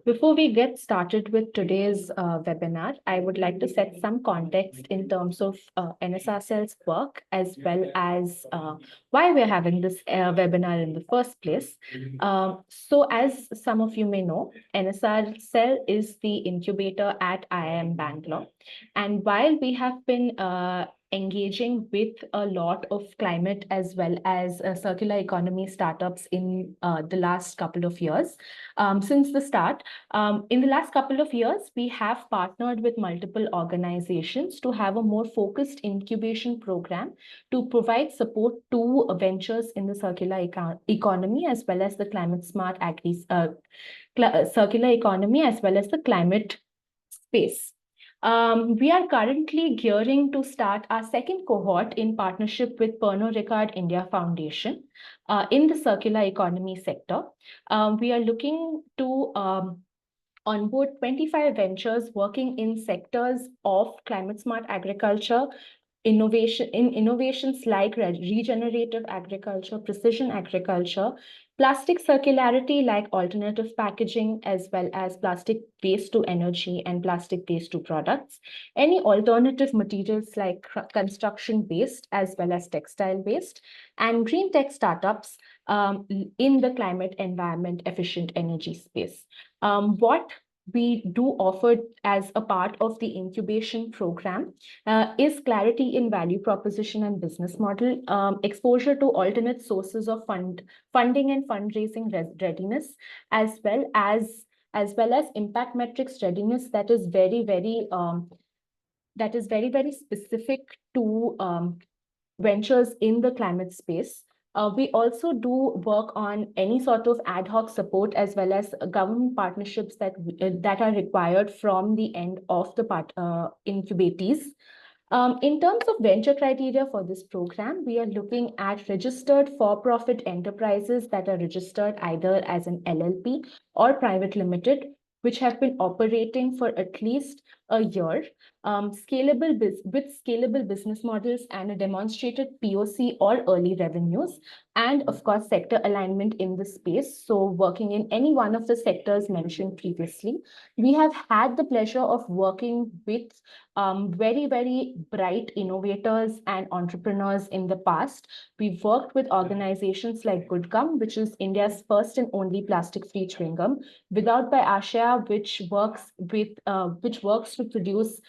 Before we get started with today's webinar, I would like to set some context in terms of NSRCEL's work, as well as why we're having this webinar in the first place. So as some of you may know, NSRCEL is the incubator at IIM Bangalore. And while we have been engaging with a lot of climate as well as circular economy startups in the last couple of years, since the start, in the last couple of years, we have partnered with multiple organizations to have a more focused incubation program to provide support to ventures in the circular economy as well as the climate smart circular economy as well as the climate space. We are currently gearing to start our second cohort in partnership with Pernod Ricard India Foundation in the circular economy sector. We are looking to onboard 25 ventures working in sectors of climate smart agriculture, innovations like regenerative agriculture, precision agriculture, plastic circularity like alternative packaging, as well as plastic waste to energy and plastic waste to products, any alternative materials like construction waste as well as textile waste, and green tech startups in the climate environment efficient energy space. What we do offer as a part of the incubation program is clarity in value proposition and business model, exposure to alternate sources of funding and fundraising readiness, as well as impact metrics readiness that is very specific to ventures in the climate space. We also do work on any sort of ad hoc support as well as government partnerships that are required from the end of the incubatees. In terms of venture criteria for this program, we are looking at registered for-profit enterprises that are registered either as an LLP or private limited, which have been operating for at least a year, with scalable business models and a demonstrated POC or early revenues, and of course, sector alignment in the space. So working in any one of the sectors mentioned previously. We have had the pleasure of working with very bright innovators and entrepreneurs in the past. We've worked with organizations like Good Gum, which is India's first and only plastic-free chewing gum, Without by Ashya, which works to produce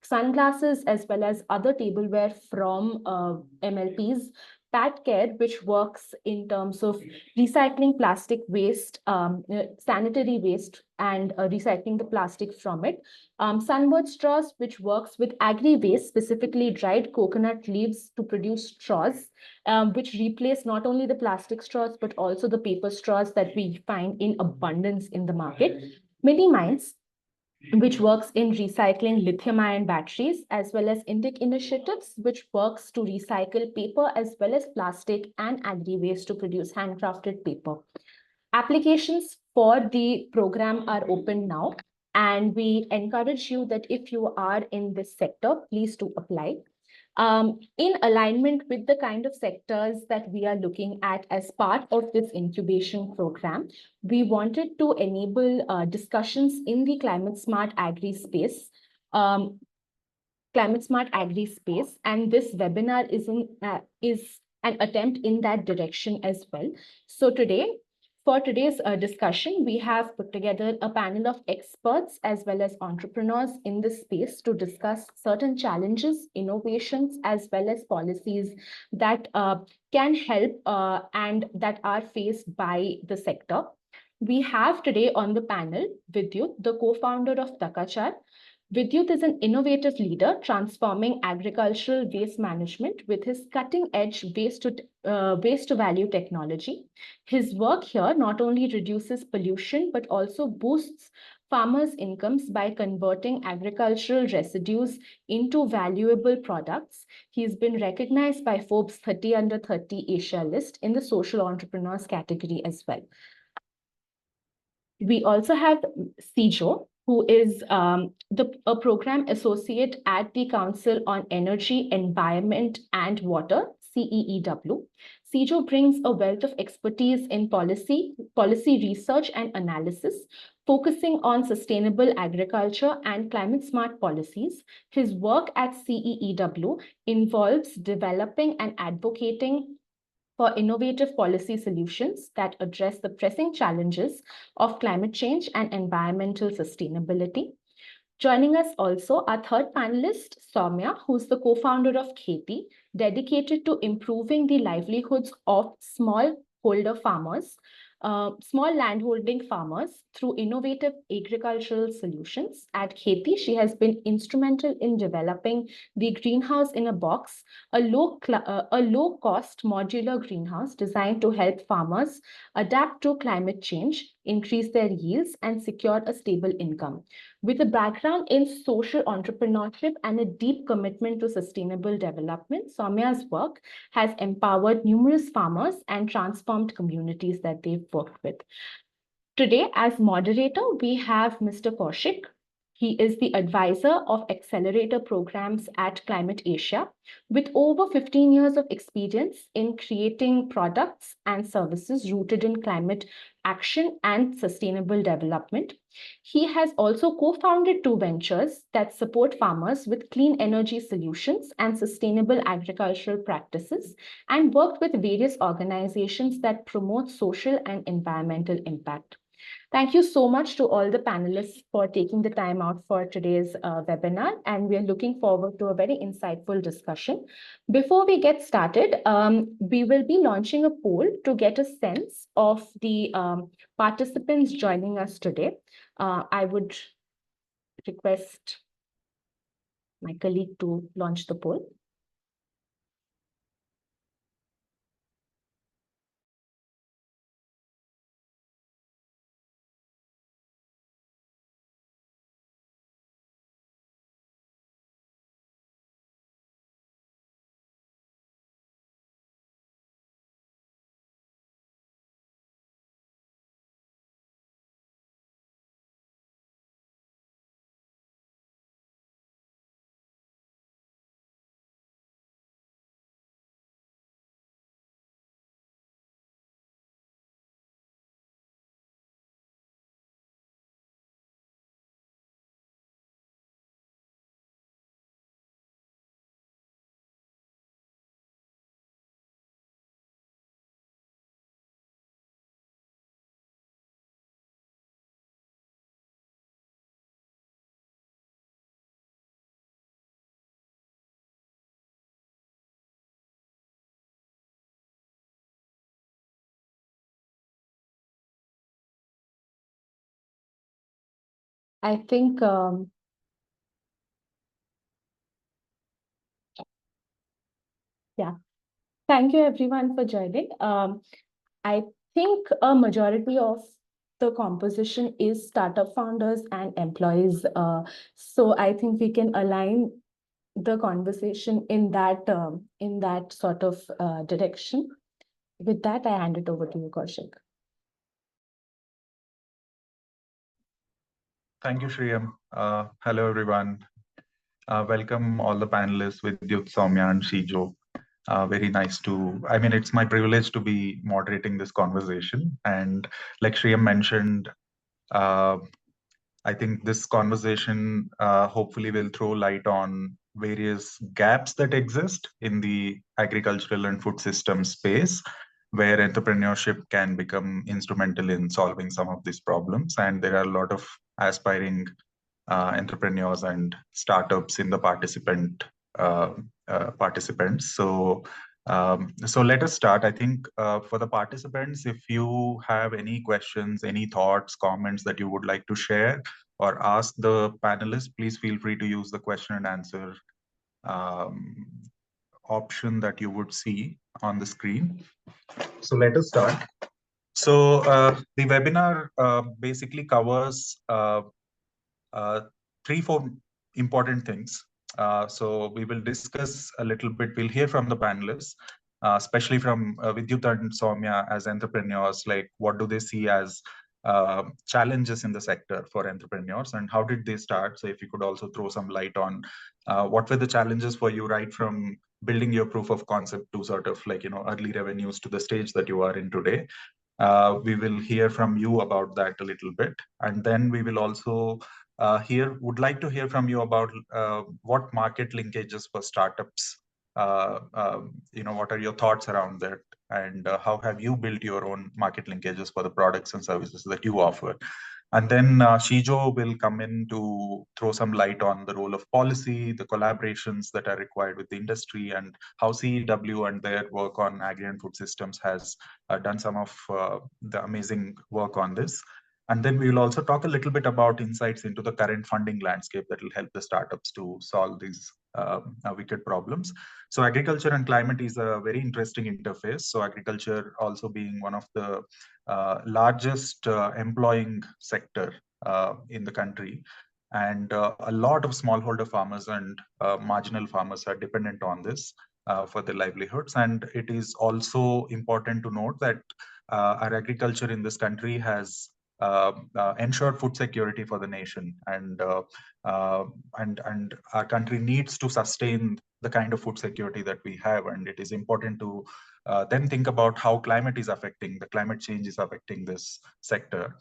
sunglasses as well as other tableware from MLPs. Pat Care, which works in terms of recycling plastic waste, sanitary waste, and recycling the plastic from it. Sunbird Straws, which works with agri-waste, specifically dried coconut leaves to produce straws, which replace not only the plastic straws, but also the paper straws that we find in abundance in the market. Mini Minds, which works in recycling lithium-ion batteries, as well as Indic Initiatives, which works to recycle paper as well as plastic and agri-waste to produce handcrafted paper. Applications for the program are open now, and we encourage you that if you are in this sector, please do apply. In alignment with the kind of sectors that we are looking at as part of this incubation program, we wanted to enable discussions in the climate smart agri space. And this webinar is an attempt in that direction as well. So for today's discussion, we have put together a panel of experts as well as entrepreneurs in this space to discuss certain challenges, innovations, as well as policies that can help and that are faced by the sector. We have today on the panel Vidyut, the co-founder of Takachar. Vidyut is an innovative leader transforming agricultural waste management with his cutting-edge waste to value technology. His work here not only reduces pollution, but also boosts farmers' incomes by converting agricultural residues into valuable products. He's been recognized by Forbes 30 Under 30 Asia list in the social entrepreneurs category as well. We also have Sijo, who is a program associate at the Council on Energy, Environment and Water, CEEW. Sijo brings a wealth of expertise in policy research and analysis, focusing on sustainable agriculture and climate-smart policies. His work at CEEW involves developing and advocating for innovative policy solutions that address the pressing challenges of climate change and environmental sustainability. Joining us also, our third panelist, Soumya, who's the co-founder of Kheti, dedicated to improving the livelihoods of small landholding farmers through innovative agricultural solutions. At Kheti, she has been instrumental in developing the greenhouse in a box, a low-cost modular greenhouse designed to help farmers adapt to climate change, increase their yields, and secure a stable income. With a background in social entrepreneurship and a deep commitment to sustainable development, Soumya's work has empowered numerous farmers and transformed communities that they've worked with. Today, as moderator, we have Mr. Kaushik. He is the advisor of accelerator programs at Climate Asia, with over 15 years of experience in creating products and services rooted in climate action and sustainable development. He has also co-founded two ventures that support farmers with clean energy solutions and sustainable agricultural practices, and worked with various organizations that promote social and environmental impact. Thank you so much to all the panelists for taking the time out for today's webinar, and we are looking forward to a very insightful discussion. Before we get started, we will be launching a poll to get a sense of the participants joining us today. I would request my colleague to launch the poll. I think, yeah, thank you everyone for joining. I think a majority of the composition is startup founders and employees. So I think we can align the conversation in that sort of direction. With that, I hand it over to you, Kaushik. Thank you, Shriyam. Hello, everyone. Welcome all the panelists with Vidyut, Soumya, and Shijo. Very nice it's my privilege to be moderating this conversation. And like Shriyam mentioned, I think this conversation hopefully will throw light on various gaps that exist in the agricultural and food system space, where entrepreneurship can become instrumental in solving some of these problems. And there are a lot of aspiring entrepreneurs and startups in the participants. So let us start. I think for the participants, if you have any questions, any thoughts, comments that you would like to share or ask the panelists, please feel free to use the question and answer option that you would see on the screen. So let us start. So the webinar basically covers 3-4 important things. So we will discuss a little bit. We'll hear from the panelists, especially from Vidyut and Soumya as entrepreneurs, like what do they see as challenges in the sector for entrepreneurs and how did they start? So if you could also throw some light on what were the challenges for you right from building your proof of concept to sort of like, early revenues to the stage that you are in today. We will hear from you about that a little bit. And then we will also would like to hear from you about what market linkages for startups, what are your thoughts around that? And how have you built your own market linkages for the products and services that you offer? And then Shijo will come in to throw some light on the role of policy, the collaborations that are required with the industry, and how CEW and their work on agri and food systems has done some of the amazing work on this. And then we will also talk a little bit about insights into the current funding landscape that will help the startups to solve these wicked problems. So agriculture and climate is a very interesting interface. So agriculture also being one of the largest employing sector in the country. And a lot of smallholder farmers and marginal farmers are dependent on this for their livelihoods. And it is also important to note that our agriculture in this country has ensured food security for the nation, and our country needs to sustain the kind of food security that we have. And it is important to then think about how the climate change is affecting this sector.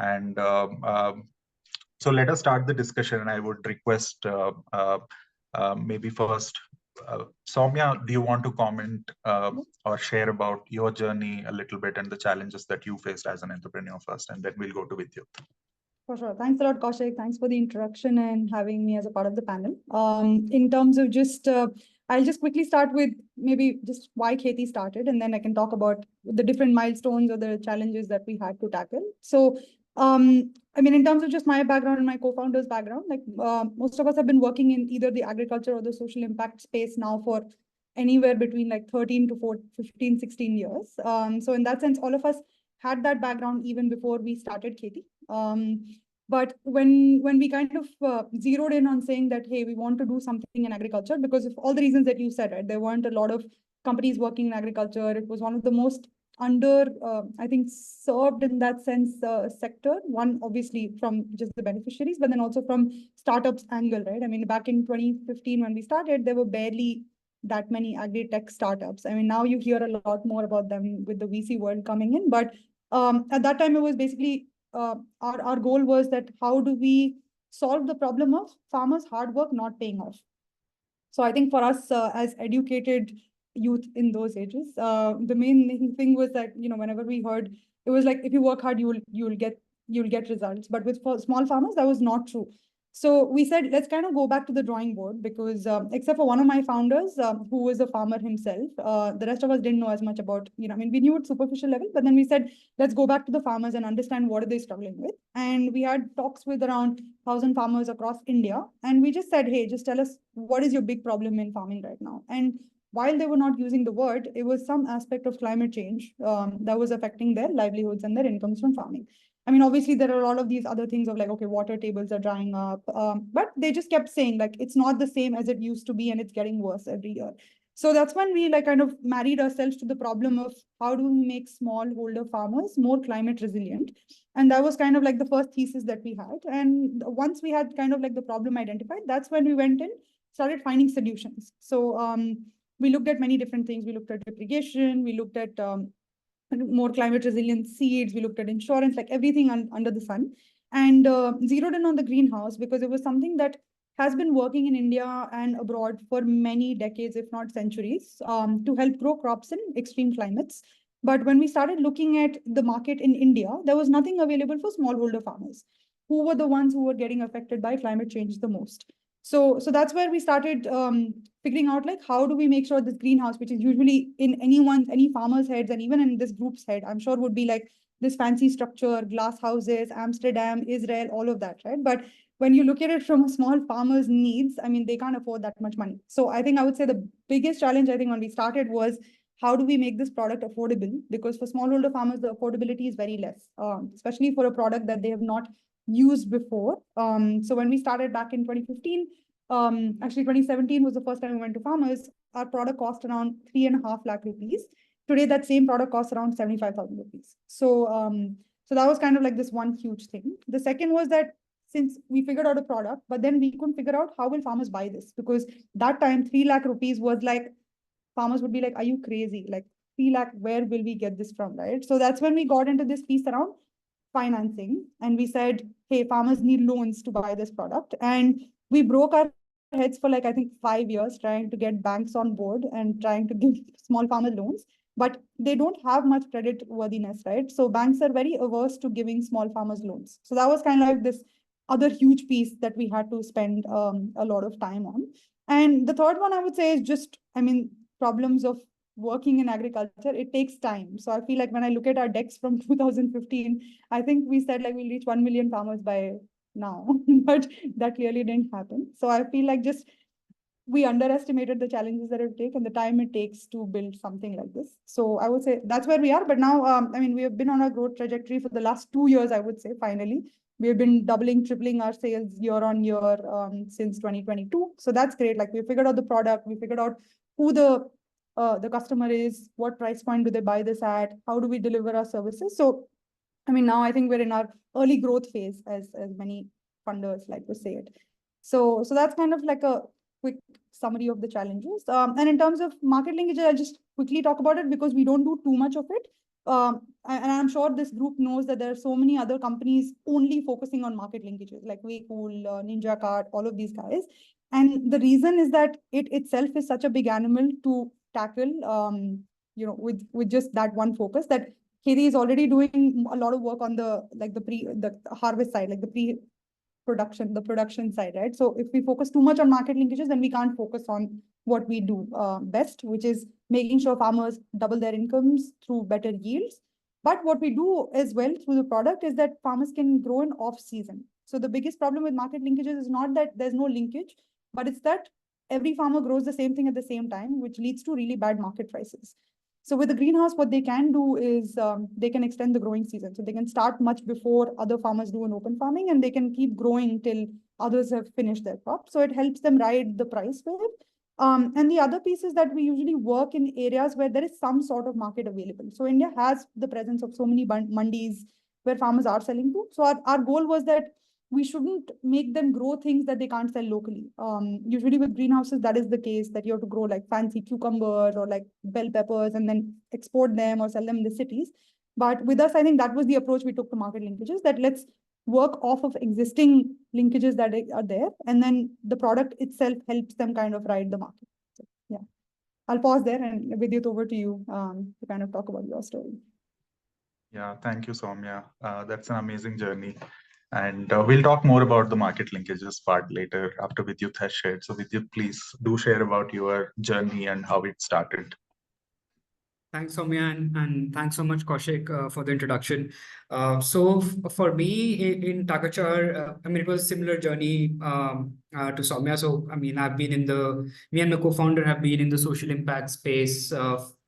And so let us start the discussion, and I would request maybe first, Soumya, do you want to comment or share about your journey a little bit and the challenges that you faced as an entrepreneur first, and then we'll go to Vidyut. For sure. Thanks a lot, Kaushik. Thanks for the introduction and having me as a part of the panel. In terms of I'll just quickly start with maybe just why Kheti started, and then I can talk about the different milestones or the challenges that we had to tackle. So, in terms of just my background and my co-founder's background, most of us have been working in either the agriculture or the social impact space now for anywhere between 13 to 15, 16 years. So in that sense, all of us had that background even before we started Kheti. But when we kind of zeroed in on saying that, hey, we want to do something in agriculture, because of all the reasons that you said, right? There weren't a lot of companies working in agriculture. It was one of the most I think, served in that sense sector. One, obviously, from just the beneficiaries, but then also from startups angle, right? I mean, back in 2015, when we started, there were barely that many agri-tech startups. I mean, now you hear a lot more about them with the VC world coming in. But at that time, it was basically our goal was that how do we solve the problem of farmers' hard work not paying off? So I think for us as educated youth in those ages, the main thing was that, whenever we heard, it was like, if you work hard, you'll get results. But with small farmers, that was not true. So we said, let's kind of go back to the drawing board, because except for one of my founders, who was a farmer himself, the rest of us didn't know as much about, we knew at superficial level, but then we said, let's go back to the farmers and understand what are they struggling with. And we had talks with around 1,000 farmers across India. And we just said, hey, just tell us, what is your big problem in farming right now? And while they were not using the word, it was some aspect of climate change that was affecting their livelihoods and their incomes from farming. I mean, obviously, there are a lot of these other things of okay, water tables are drying up. But they just kept saying, it's not the same as it used to be, and it's getting worse every year. So that's when we kind of married ourselves to the problem of how do we make smallholder farmers more climate resilient. And that was kind of the first thesis that we had. And once we had kind of the problem identified, that's when we went in, started finding solutions. So we looked at many different things. We looked at irrigation, we looked at more climate resilient seeds, we looked at insurance, everything under the sun, and zeroed in on the greenhouse, because it was something that has been working in India and abroad for many decades, if not centuries, to help grow crops in extreme climates. But when we started looking at the market in India, there was nothing available for smallholder farmers, who were the ones who were getting affected by climate change the most. So that's where we started figuring out how do we make sure this greenhouse, which is usually in any farmer's heads, and even in this group's head, I'm sure would be this fancy structure, glass houses, Amsterdam, Israel, all of that, right? But when you look at it from a small farmer's needs, I mean, they can't afford that much money. So I think I would say the biggest challenge, I think, when we started was, how do we make this product affordable? Because for smallholder farmers, the affordability is very less, especially for a product that they have not used before. So when we started back in 2015, actually 2017 was the first time we went to farmers, our product cost around 3.5 lakh rupees. Today, that same product costs around 75,000 rupees. So that was kind of this one huge thing. The second was that since we figured out a product, but then we couldn't figure out how will farmers buy this, because that time 3 lakh rupees was farmers would be like, are you crazy? Like 3 lakh, where will we get this from, right? So that's when we got into this piece around financing, and we said, hey, farmers need loans to buy this product. And we broke our heads for like, I think 5 years trying to get banks on board and trying to give small farmer loans, but they don't have much credit worthiness, right? So banks are very averse to giving small farmers loans. So that was kind of like this other huge piece that we had to spend a lot of time on. And the third one I would say is just, I mean, problems of working in agriculture, it takes time. So I feel like when I look at our decks from 2015, I think we said like we'll reach 1 million farmers by now, but that clearly didn't happen. So I feel like just we underestimated the challenges that it take and the time it takes to build something like this. So I would say that's where we are. But now, I mean, we have been on a growth trajectory for the last 2 years, I would say, finally. We have been doubling, tripling our sales year on year since 2022. So that's great. Like we figured out the product, we figured out who the customer is, what price point do they buy this at, how do we deliver our services. So, I mean, now I think we're in our early growth phase, as many funders like to say it. So that's kind of like a quick summary of the challenges. And in terms of market linkages, I'll just quickly talk about it because we don't do too much of it. And I'm sure this group knows that there are so many other companies only focusing on market linkages, like Waycool, Ninja Cart, all of these guys. And the reason is that it itself is such a big animal to tackle, with just that one focus, that Khedi is already doing a lot of work on the harvest side, like the production side, right? So if we focus too much on market linkages, then we can't focus on what we do best, which is making sure farmers double their incomes through better yields. But what we do as well through the product is that farmers can grow in off season. So the biggest problem with market linkages is not that there's no linkage, but it's that every farmer grows the same thing at the same time, which leads to really bad market prices. So with the greenhouse, what they can do is they can extend the growing season. So they can start much before other farmers do in open farming, and they can keep growing till others have finished their crop. So it helps them ride the price wave. And the other piece is that we usually work in areas where there is some sort of market available. So India has the presence of so many mandis where farmers are selling to. So our goal was that we shouldn't make them grow things that they can't sell locally. Usually with greenhouses, that is the case, that you have to grow like fancy cucumbers or like bell peppers and then export them or sell them in the cities. But with us, I think that was the approach we took to market linkages, that let's work off of existing linkages that are there. And then the product itself helps them kind of ride the market. So, yeah, I'll pause there and Vidyut, over to you to kind of talk about your story. Yeah, thank you, Soumya. That's an amazing journey. And we'll talk more about the market linkages part later after Vidyut has shared. So Vidyut, please do share about your journey and how it started. Thanks, Soumya, and thanks so much, Kaushik, for the introduction. So for me in Takachar, I mean, it was a similar journey to Soumya. So, I mean, me and my co-founder have been in the social impact space,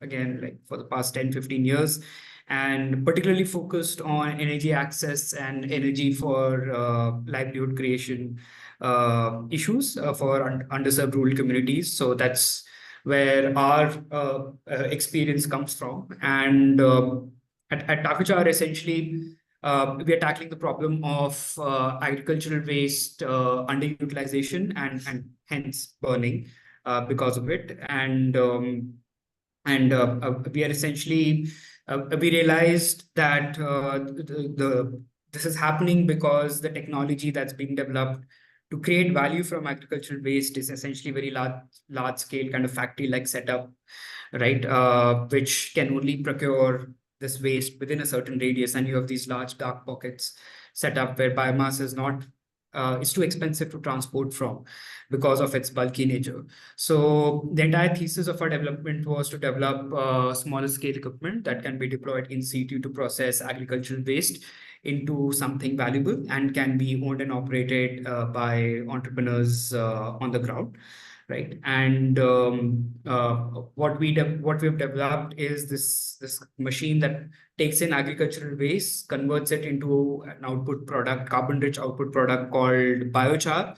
again, like for the past 10, 15 years, and particularly focused on energy access and energy for livelihood creation issues for underserved rural communities. So that's where our experience comes from. And at Takachar, essentially, we are tackling the problem of agricultural waste underutilization and hence burning because of it. And we are essentially, we realized that this is happening because the technology that's being developed to create value from agricultural waste is essentially very large scale kind of factory like setup, right? Which can only procure this waste within a certain radius, and you have these large dark pockets set up where biomass is not it's too expensive to transport from because of its bulky nature. So the entire thesis of our development was to develop smaller scale equipment that can be deployed in situ to process agricultural waste into something valuable and can be owned and operated by entrepreneurs on the ground, right? And what we've developed is this machine that takes in agricultural waste, converts it into an output product, carbon-rich output product called biochar,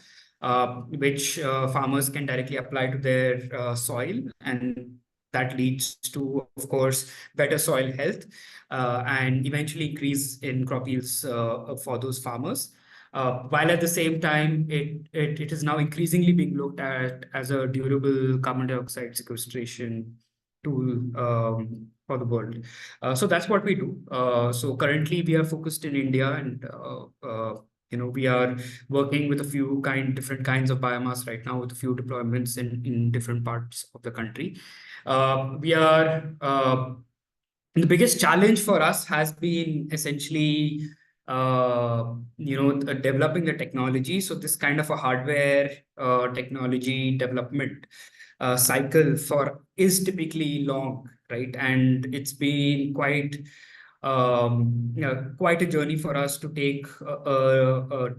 which farmers can directly apply to their soil, and that leads to, of course, better soil health and eventually increase in crop yields for those farmers. while at the same time, it is now increasingly being looked at as a durable carbon dioxide sequestration tool for the world. So that's what we do. So currently we are focused in India, and we are working with a few different kinds of biomass right now, with a few deployments in different parts of the country. The biggest challenge for us has been essentially developing the technology. So this kind of a hardware technology development cycle is typically long, right? And it's been quite a journey for us to take a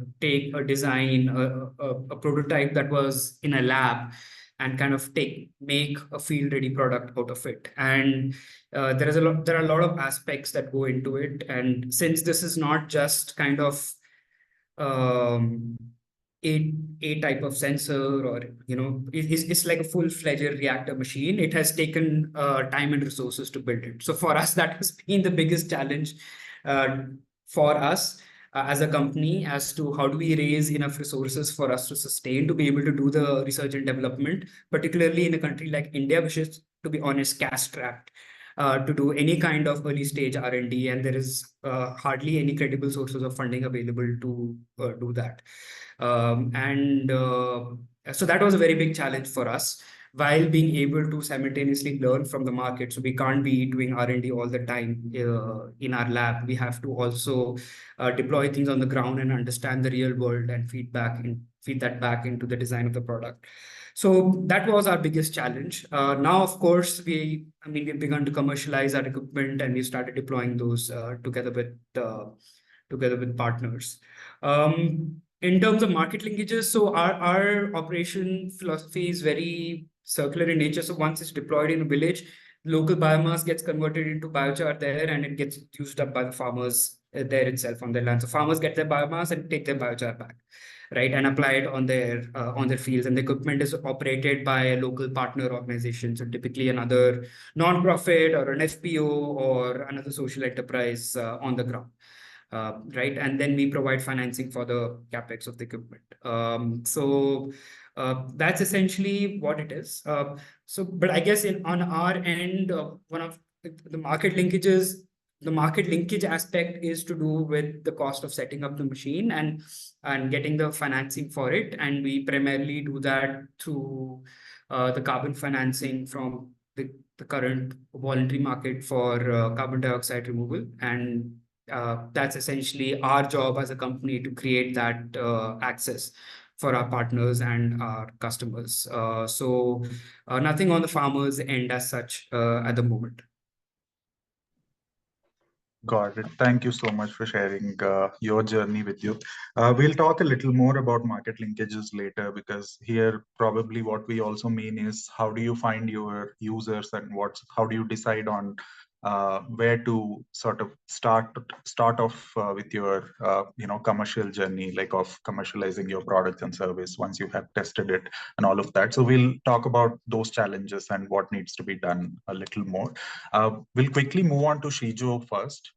design, a prototype that was in a lab, and kind of make a field ready product out of it. And there are a lot of aspects that go into it. And since this is not just kind of a type of sensor, or it's like a full-fledged reactor machine, it has taken time and resources to build it. So for us, that has been the biggest challenge for us as a company, as to how do we raise enough resources for us to sustain, to be able to do the research and development, particularly in a country like India, which is, to be honest, cash-strapped to do any kind of early stage R&D, and there is hardly any credible sources of funding available to do that. So that was a very big challenge for us, while being able to simultaneously learn from the market. So we can't be doing R&D all the time in our lab. We have to also deploy things on the ground and understand the real world and feed that back into the design of the product. So that was our biggest challenge. Now, of course, we've begun to commercialize our equipment, and we started deploying those together with partners. In terms of market linkages, so our operation philosophy is very circular in nature. So once it's deployed in a village, local biomass gets converted into biochar there, and it gets used up by the farmers there itself on their land. So farmers get their biomass and take their biochar back, right, and apply it on their fields. And the equipment is operated by a local partner organization, so typically another non-profit or an FPO or another social enterprise on the ground. Right, and then we provide financing for the capex of the equipment. So that's essentially what it is. But I guess on our end, one of the market linkages, the market linkage aspect is to do with the cost of setting up the machine and getting the financing for it. And we primarily do that through the carbon financing from the current voluntary market for carbon dioxide removal. And that's essentially our job as a company, to create that access for our partners and our customers. So nothing on the farmers' end as such at the moment. Got it. Thank you so much for sharing your journey with you. We'll talk a little more about market linkages later, because here probably what we also mean is, how do you find your users, and how do you decide on where to sort of start off with your commercial journey, like of commercializing your products and service once you have tested it and all of that. So we'll talk about those challenges and what needs to be done a little more. We'll quickly move on to Shijo first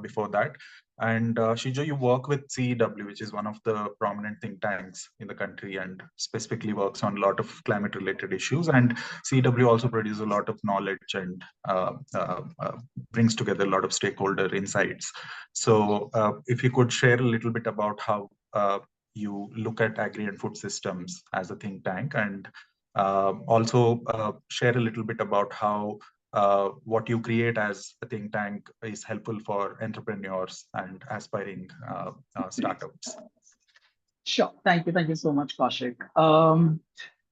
before that. And Shijo, you work with CEW, which is one of the prominent think tanks in the country, and specifically works on a lot of climate-related issues. And CEW also produces a lot of knowledge and brings together a lot of stakeholder insights. So if you could share a little bit about how you look at agri and food systems as a think tank, and also share a little bit about how what you create as a think tank is helpful for entrepreneurs and aspiring startups. Sure. Thank you. Thank you so much, Kaushik.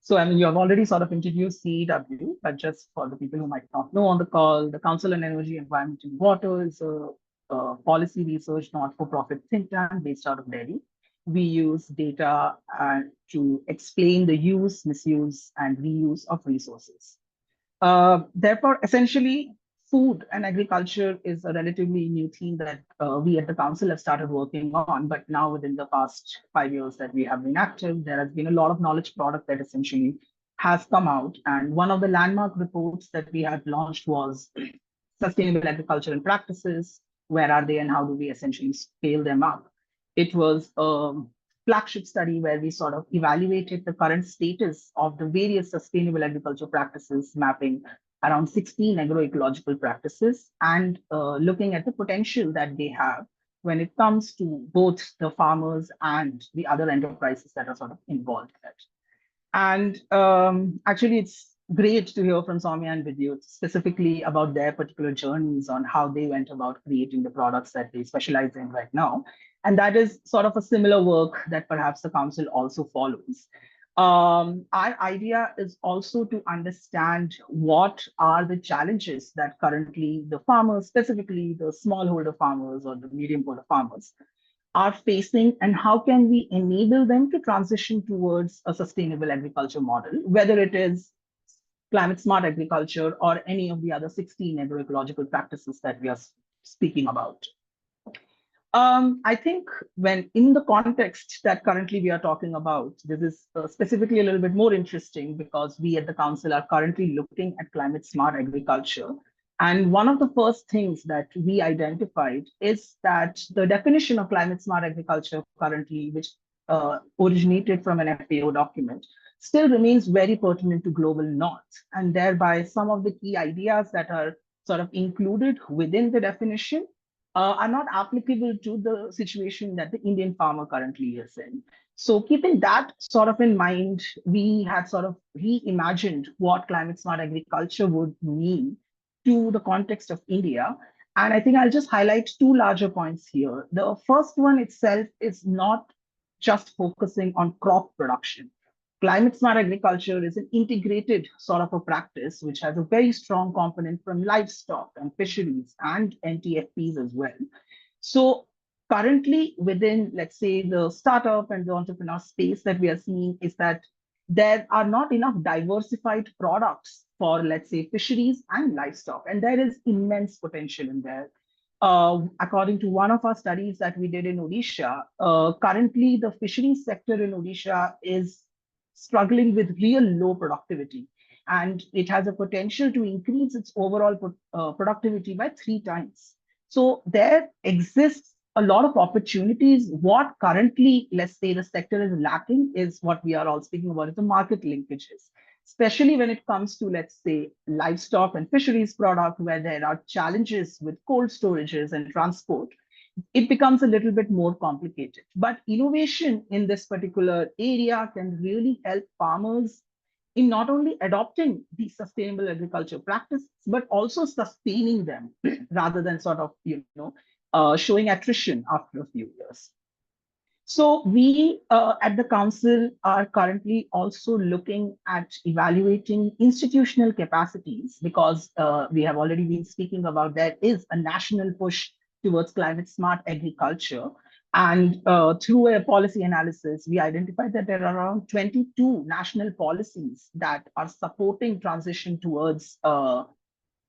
So, you have already sort of introduced CEW, but just for the people who might not know on the call, the Council on Energy, Environment and Water is a policy research not-for-profit think tank based out of Delhi. We use data to explain the use, misuse, and reuse of resources. Therefore, essentially, food and agriculture is a relatively new theme that we at the council have started working on. But now, within the past 5 years that we have been active, there has been a lot of knowledge product that essentially has come out. And one of the landmark reports that we had launched was Sustainable Agricultural Practices. Where are they, and how do we essentially scale them up? It was a flagship study where we sort of evaluated the current status of the various sustainable agriculture practices, mapping around 16 agroecological practices and looking at the potential that they have when it comes to both the farmers and the other enterprises that are sort of involved in it. And actually, it's great to hear from Soumya and Vidya specifically about their particular journeys on how they went about creating the products that they specialize in right now. And that is sort of a similar work that perhaps the council also follows. Our idea is also to understand what are the challenges that currently the farmers, specifically the smallholder farmers or the medium-holder farmers, are facing, and how can we enable them to transition towards a sustainable agriculture model, whether it is climate smart agriculture or any of the other 16 agroecological practices that we are speaking about. I think when in the context that currently we are talking about, this is specifically a little bit more interesting because we at the council are currently looking at climate smart agriculture. And one of the first things that we identified is that the definition of climate smart agriculture currently, which originated from an FAO document, still remains very pertinent to global north. And thereby some of the key ideas that are sort of included within the definition are not applicable to the situation that the Indian farmer currently is in. So keeping that sort of in mind, we had sort of reimagined what climate smart agriculture would mean to the context of India. And I think I'll just highlight two larger points here. The first one itself is not just focusing on crop production. Climate smart agriculture is an integrated sort of a practice which has a very strong component from livestock and fisheries and NTFPs as well. So currently within, let's say, the startup and the entrepreneur space that we are seeing is that there are not enough diversified products for, let's say, fisheries and livestock. And there is immense potential in there. According to one of our studies that we did in Odisha, currently the fisheries sector in Odisha is struggling with real low productivity. And it has a potential to increase its overall productivity by 3 times. So there exists a lot of opportunities. What currently, let's say, the sector is lacking is what we are all speaking about, is the market linkages, especially when it comes to, let's say, livestock and fisheries product, where there are challenges with cold storages and transport. It becomes a little bit more complicated. But innovation in this particular area can really help farmers in not only adopting these sustainable agriculture practices, but also sustaining them rather than sort of, showing attrition after a few years. So we at the council are currently also looking at evaluating institutional capacities because we have already been speaking about there is a national push towards climate smart agriculture. And through a policy analysis, we identified that there are around 22 national policies that are supporting transition towards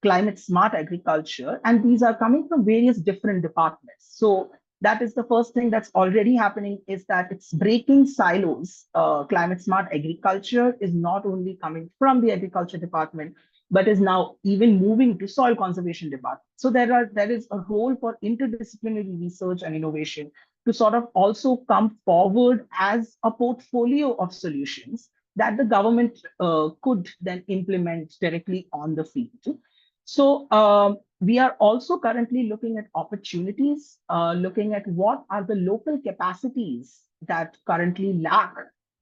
climate smart agriculture. And these are coming from various different departments. So that is the first thing that's already happening, is that it's breaking silos. Climate smart agriculture is not only coming from the agriculture department, but is now even moving to soil conservation department. So there is a role for interdisciplinary research and innovation to sort of also come forward as a portfolio of solutions that the government could then implement directly on the field. So we are also currently looking at opportunities, looking at what are the local capacities that currently lack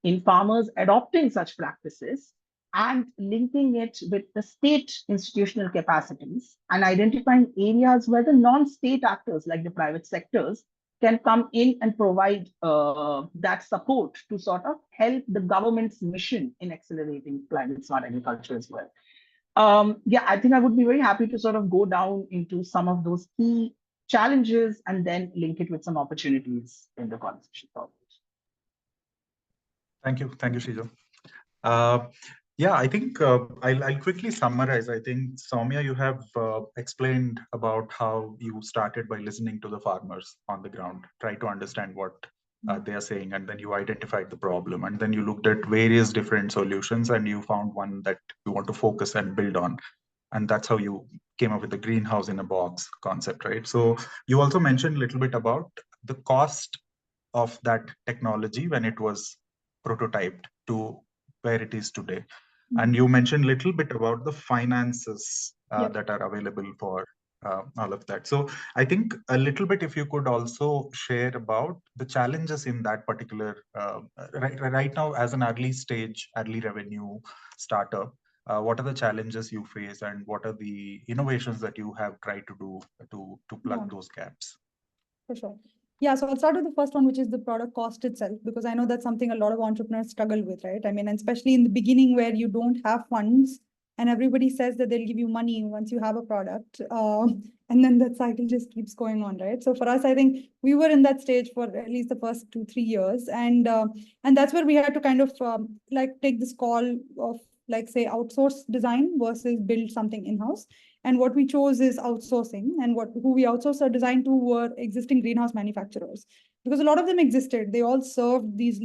in farmers adopting such practices, and linking it with the state institutional capacities and identifying areas where the non-state actors like the private sectors can come in and provide that support to sort of help the government's mission in accelerating climate smart agriculture as well. Yeah, I think I would be very happy to sort of go down into some of those key challenges and then link it with some opportunities in the conversation. Thank you, Shijo. Yeah, I think I'll quickly summarize. I think, Soumya, you have explained about how you started by listening to the farmers on the ground, try to understand what they are saying, and then you identified the problem, and then you looked at various different solutions, and you found one that you want to focus and build on. And that's how you came up with the greenhouse in a box concept, right? So you also mentioned a little bit about the cost of that technology when it was prototyped to where it is today. And you mentioned a little bit about the finances that are available for all of that. So I think a little bit, if you could also share about the challenges in that particular, right now as an early stage, early revenue startup, what are the challenges you face and what are the innovations that you have tried to do to plug those gaps? For sure. Yeah, so I'll start with the first one, which is the product cost itself, because I know that's something a lot of entrepreneurs struggle with, right? I mean, and especially in the beginning where you don't have funds and everybody says that they'll give you money once you have a product. And then that cycle just keeps going on, right? So for us, I think we were in that stage for at least the first 2-3 years. And that's where we had to kind of like take this call of like say outsource design versus build something in-house. And what we chose is outsourcing, and who we outsourced our design to were existing greenhouse manufacturers, because a lot of them existed. They all served these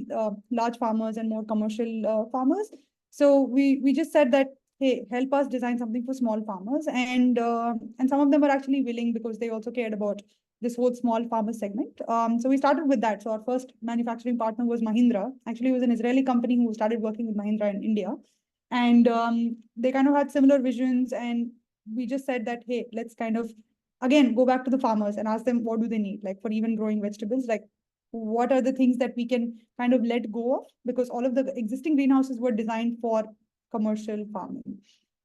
large farmers and more commercial farmers. So we just said that, hey, help us design something for small farmers, and some of them were actually willing because they also cared about this whole small farmer segment. So we started with that. So our first manufacturing partner was Mahindra. Actually, it was an Israeli company who started working with Mahindra in India, and they kind of had similar visions, and we just said that, hey, let's kind of, again, go back to the farmers and ask them what do they need, like for even growing vegetables, like what are the things that we can kind of let go of, because all of the existing greenhouses were designed for commercial farming.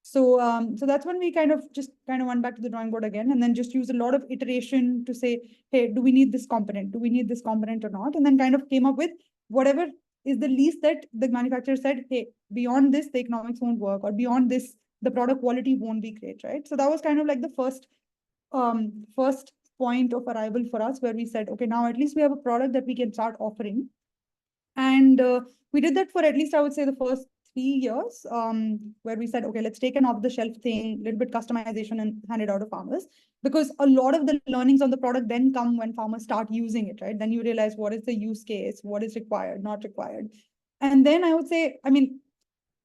So that's when we kind of went back to the drawing board again, and then just use a lot of iteration to say, hey, do we need this component? Do we need this component or not? And then kind of came up with whatever is the least that the manufacturer said, hey, beyond this, the economics won't work, or beyond this, the product quality won't be great, right? So that was kind of like the first point of arrival for us, where we said, okay, now at least we have a product that we can start offering. And we did that for at least, I would say, the first 3 years, where we said, okay, let's take an off-the-shelf thing, a little bit customization, and hand it out to farmers. Because a lot of the learnings on the product then come when farmers start using it, right? Then you realize what is the use case, what is required, not required. And then I would say, I mean,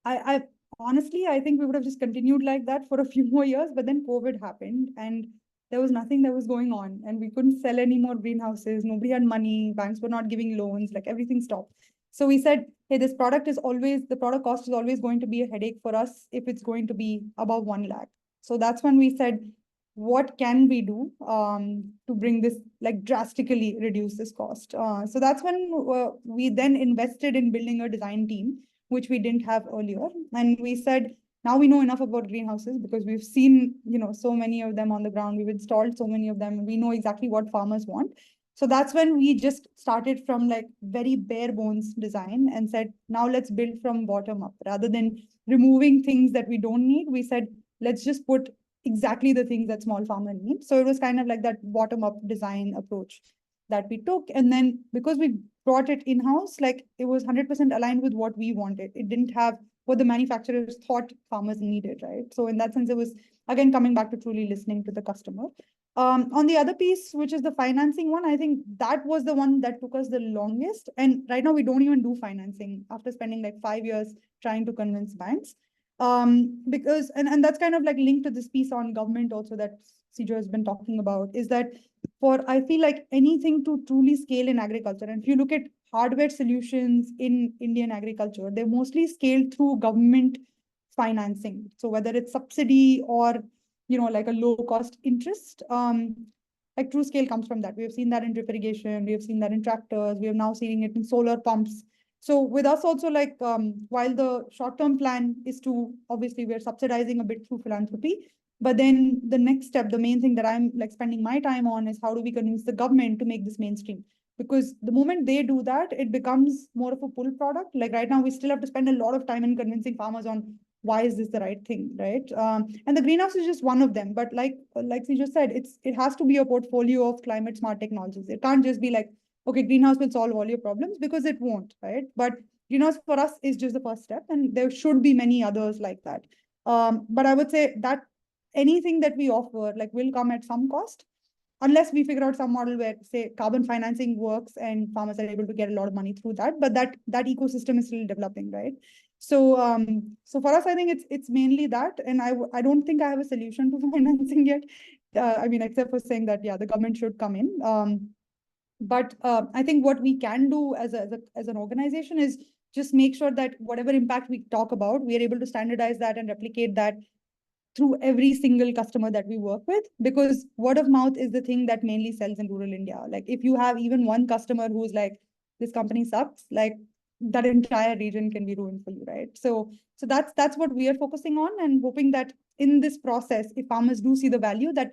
I honestly, I think we would have just continued like that for a few more years, but then COVID happened and there was nothing that was going on, and we couldn't sell any more greenhouses. Nobody had money. Banks were not giving loans, like everything stopped. So we said, hey, the product cost is always going to be a headache for us if it's going to be above 1 lakh. So that's when we said, what can we do to bring this, like drastically reduce this cost? So that's when we then invested in building a design team, which we didn't have earlier. And we said, now we know enough about greenhouses because we've seen, so many of them on the ground. We've installed so many of them. We know exactly what farmers want. So that's when we just started from like very bare bones design and said, now let's build from bottom up. Rather than removing things that we don't need, we said, let's just put exactly the things that small farmer needs. So it was kind of like that bottom up design approach that we took. And then because we brought it in-house, like it was 100% aligned with what we wanted. It didn't have what the manufacturers thought farmers needed, right? So in that sense, it was, again, coming back to truly listening to the customer. On the other piece, which is the financing one, I think that was the one that took us the longest. And right now we don't even do financing after spending like 5 years trying to convince banks. Because, and that's kind of like linked to this piece on government also that Sijo has been talking about, is that I feel like anything to truly scale in agriculture, and if you look at hardware solutions in Indian agriculture, they're mostly scaled through government financing. So whether it's subsidy or, like a low cost interest, like true scale comes from that. We have seen that in drip irrigation, we have seen that in tractors, we are now seeing it in solar pumps. So with us also, like, while the short-term plan is to, obviously we're subsidizing a bit through philanthropy, but then the next step, the main thing that I'm like spending my time on is how do we convince the government to make this mainstream? Because the moment they do that, it becomes more of a pull product. Like right now, we still have to spend a lot of time in convincing farmers on why is this the right thing, right? And the greenhouse is just one of them. But like she just said, it has to be a portfolio of climate smart technologies. It can't just be like, okay, greenhouse will solve all your problems, because it won't, right? But greenhouse for us is just the first step, and there should be many others like that. But I would say that anything that we offer like will come at some cost, unless we figure out some model where, say, carbon financing works and farmers are able to get a lot of money through that. But that ecosystem is still developing, right? So so for us, I think it's mainly that, and I don't think I have a solution to financing yet. I mean, except for saying that, yeah, the government should come in. But I think what we can do as an organization is just make sure that whatever impact we talk about, we are able to standardize that and replicate that through every single customer that we work with, because word of mouth is the thing that mainly sells in rural India. Like if you have even one customer who's like, this company sucks, like that entire region can be ruined for you, right? So that's what we are focusing on, and hoping that in this process, if farmers do see the value, that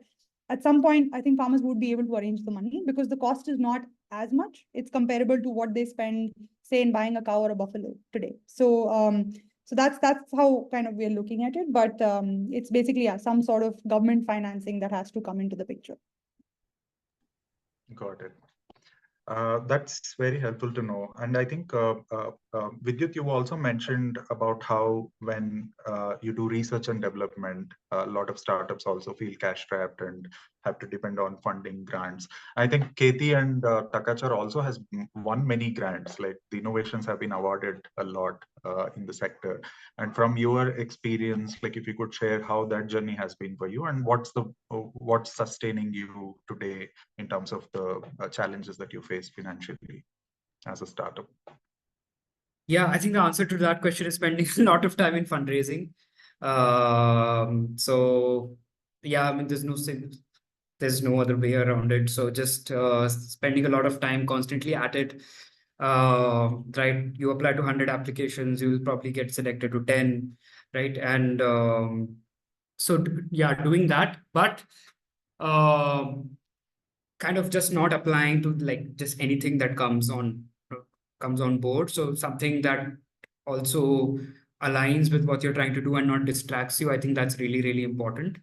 at some point, I think farmers would be able to arrange the money, because the cost is not as much. It's comparable to what they spend, say, in buying a cow or a buffalo today. So that's how kind of we're looking at it. But it's basically, yeah, some sort of government financing that has to come into the picture. Got it. That's very helpful to know. And I think, Vidyut, you also mentioned about how when you do research and development, a lot of startups also feel cash trapped and have to depend on funding grants. I think Keti and Takachar also has won many grants, like the innovations have been awarded a lot in the sector. And from your experience, like if you could share how that journey has been for you, and what's sustaining you today in terms of the challenges that you face financially as a startup? Yeah, I think the answer to that question is spending a lot of time in fundraising. So yeah, I mean, there's no other way around it. So just spending a lot of time constantly at it. Right, you apply to 100 applications, you will probably get selected to 10, right? And so yeah, doing that, but kind of just not applying to like just anything that comes on board. So something that also aligns with what you're trying to do and not distracts you. I think that's really, really important,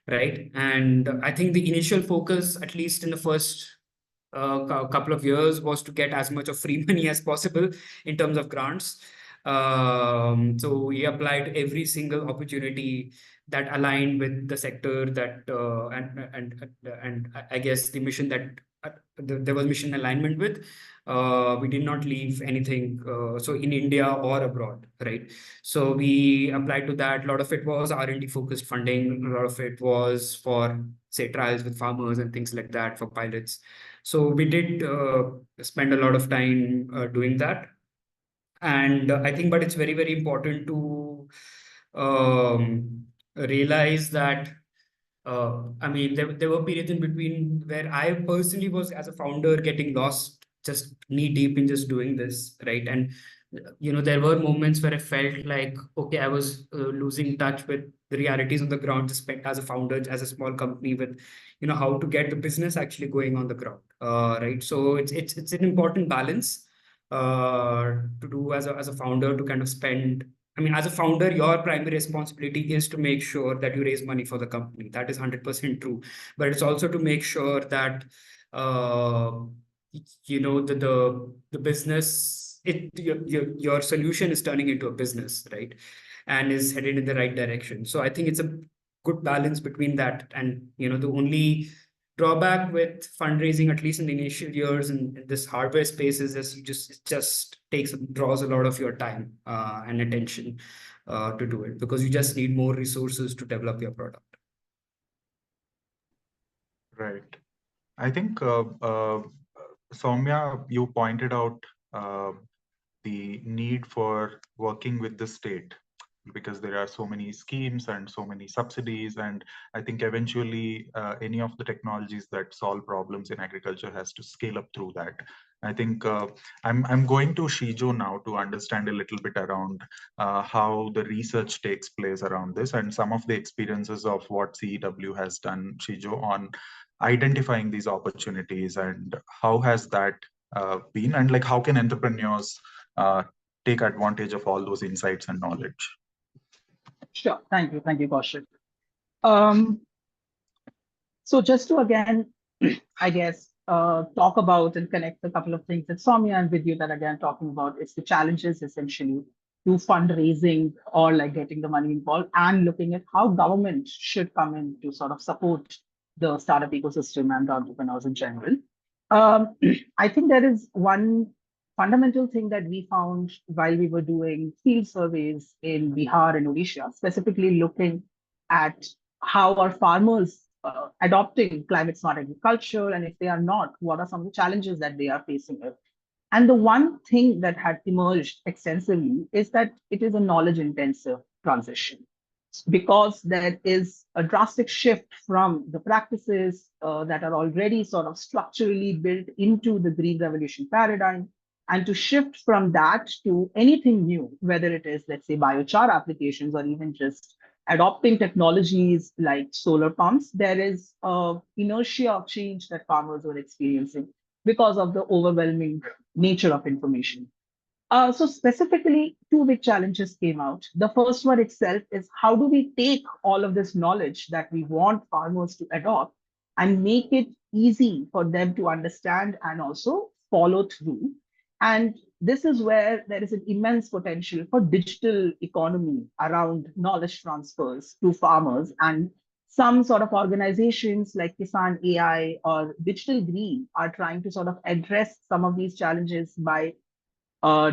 right? And I think the initial focus, at least in the first couple of years, was to get as much of free money as possible in terms of grants. So we applied every single opportunity that aligned with the sector that and I guess the mission that there was mission alignment with. We did not leave anything so in India or abroad, right? So we applied to that. A lot of it was R&D focused funding. A lot of it was for, say, trials with farmers and things like that, for pilots. So we did spend a lot of time doing that. And I think, but it's very, very important to realize that, I mean, there were periods in between where I personally was, as a founder, getting lost, just knee deep in just doing this, right? And, there were moments where I felt like, okay, I was losing touch with the realities on the ground, just as a founder, as a small company, with, how to get the business actually going on the ground, right? So it's an important balance to do as a founder, to kind of spend. I mean, as a founder, your primary responsibility is to make sure that you raise money for the company. That is 100% true. But it's also to make sure that the business, your solution is turning into a business, right? And is headed in the right direction. So I think it's a good balance between that. And the only drawback with fundraising, at least in the initial years in this hardware space, is it just draws a lot of your time and attention to do it, because you just need more resources to develop your product. Right. I think, Soumya, you pointed out the need for working with the state, because there are so many schemes and so many subsidies. And I think eventually any of the technologies that solve problems in agriculture has to scale up through that. I think I'm going to Shijo now to understand a little bit around how the research takes place around this, and some of the experiences of what CEW has done, Shijo, on identifying these opportunities, and how has that been, and like how can entrepreneurs take advantage of all those insights and knowledge? Sure. Thank you, Kaushik. So just to again, I guess, talk about and connect a couple of things that Soumya and Vidyu that again talking about is the challenges essentially to fundraising or like getting the money involved, and looking at how government should come in to sort of support the startup ecosystem and the entrepreneurs in general. I think there is one fundamental thing that we found while we were doing field surveys in Bihar and Odisha, specifically looking at how our farmers adopting climate smart agriculture? And if they are not, what are some of the challenges that they are facing? And the one thing that had emerged extensively is that it is a knowledge intensive transition, because there is a drastic shift from the practices that are already sort of structurally built into the green revolution paradigm, and to shift from that to anything new, whether it is, let's say, biochar applications or even just adopting technologies like solar pumps. There is inertia of change that farmers are experiencing because of the overwhelming nature of information. So specifically, two big challenges came out. The first one itself is, how do we take all of this knowledge that we want farmers to adopt and make it easy for them to understand and also follow through? And this is where there is an immense potential for digital economy around knowledge transfers to farmers. And some sort of organizations like Kisan AI or Digital Green are trying to sort of address some of these challenges by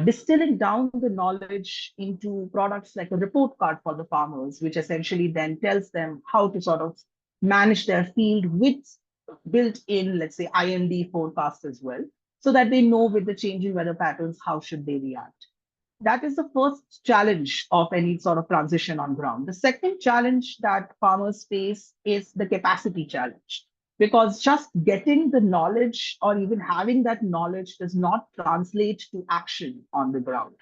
distilling down the knowledge into products like a report card for the farmers, which essentially then tells them how to sort of manage their field with built in, let's say, IMD forecast as well, so that they know with the changing weather patterns, how should they react. That is the first challenge of any sort of transition on ground. The second challenge that farmers face is the capacity challenge, because just getting the knowledge or even having that knowledge does not translate to action on the ground.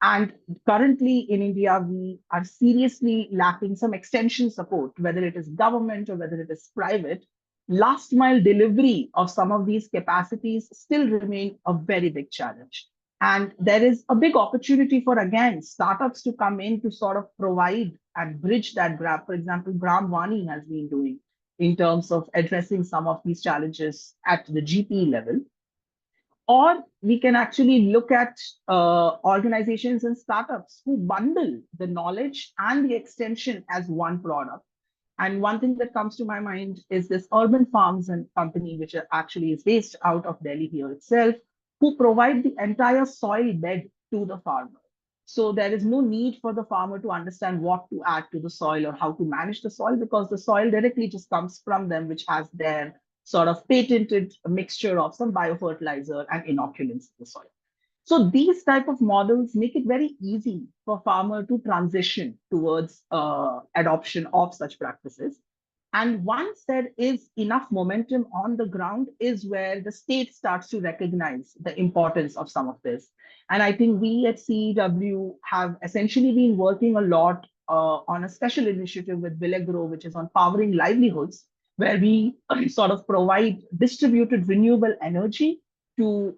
And currently in India, we are seriously lacking some extension support, whether it is government or whether it is private. Last mile delivery of some of these capacities still remain a very big challenge. And there is a big opportunity for, again, startups to come in to sort of provide and bridge that gap. For example, Gram Vani has been doing in terms of addressing some of these challenges at the GP level. Or we can actually look at organizations and startups who bundle the knowledge and the extension as one product. And one thing that comes to my mind is this Urban Farms and Company, which actually is based out of Delhi here itself, who provide the entire soil bed to the farmer. So there is no need for the farmer to understand what to add to the soil or how to manage the soil, because the soil directly just comes from them, which has their sort of patented mixture of some biofertilizer and inoculants in the soil. So these type of models make it very easy for farmer to transition towards adoption of such practices. And once there is enough momentum on the ground is where the state starts to recognize the importance of some of this. And I think we at CEW have essentially been working a lot on a special initiative with Villegro, which is on powering livelihoods, where we sort of provide distributed renewable energy to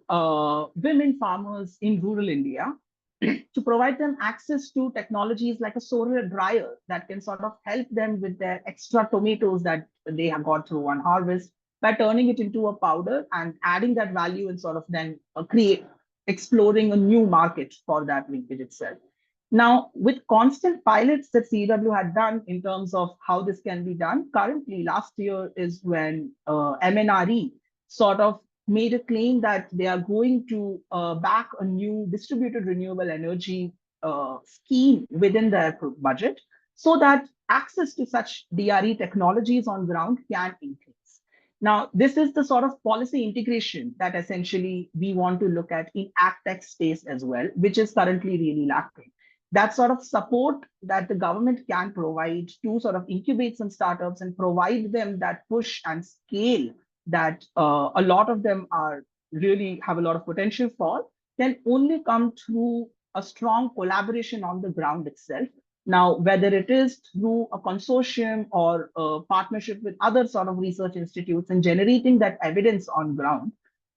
women farmers in rural India to provide them access to technologies like a solar dryer that can sort of help them with their extra tomatoes that they have got through one harvest, by turning it into a powder and adding that value and sort of then exploring a new market for that linkage itself. Now, with constant pilots that CEW had done in terms of how this can be done, currently last year is when MNRE sort of made a claim that they are going to back a new distributed renewable energy scheme within their budget, so that access to such DRE technologies on ground can increase. Now, this is the sort of policy integration that essentially we want to look at in AgTech space as well, which is currently really lacking. That sort of support that the government can provide to sort of incubate some startups and provide them that push and scale that a lot of them are really have a lot of potential for, can only come through a strong collaboration on the ground itself. Now, whether it is through a consortium or a partnership with other sort of research institutes and generating that evidence on ground